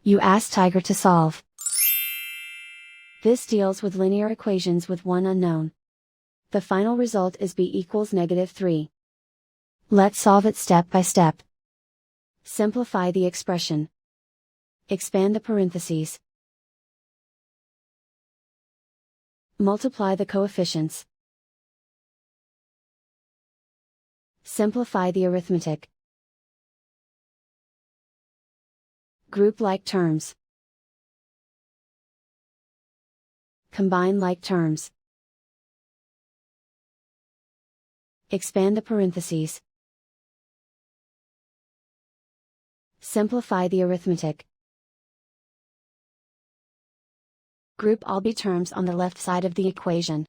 You ask Tiger to solve. This deals with linear equations with one unknown. The final result is b equals -3. Let's solve it step by step. Simplify the expression. Expand the parentheses. Multiply the coefficients. Simplify the arithmetic. Group like terms. Combine like terms. Expand the parentheses. Simplify the arithmetic. Group all b terms on the left side of the equation.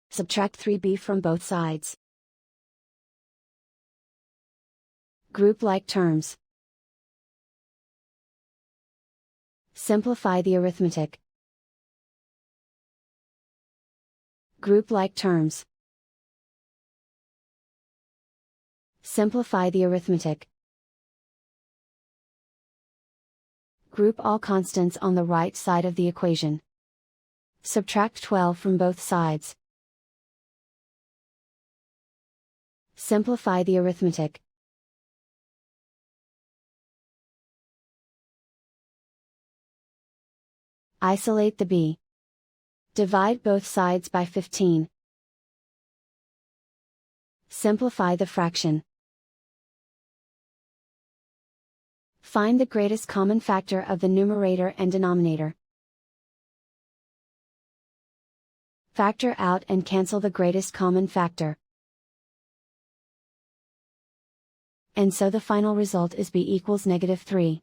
Subtract 3b from both sides. Group like terms. Simplify the arithmetic. Group like terms. Simplify the arithmetic. Group all constants on the right side of the equation. Subtract 12 from both sides. Simplify the arithmetic. Isolate the b. Divide both sides by 15. Simplify the fraction. Find the greatest common factor of the numerator and denominator. Factor out and cancel the greatest common factor. And so the final result is b equals -3.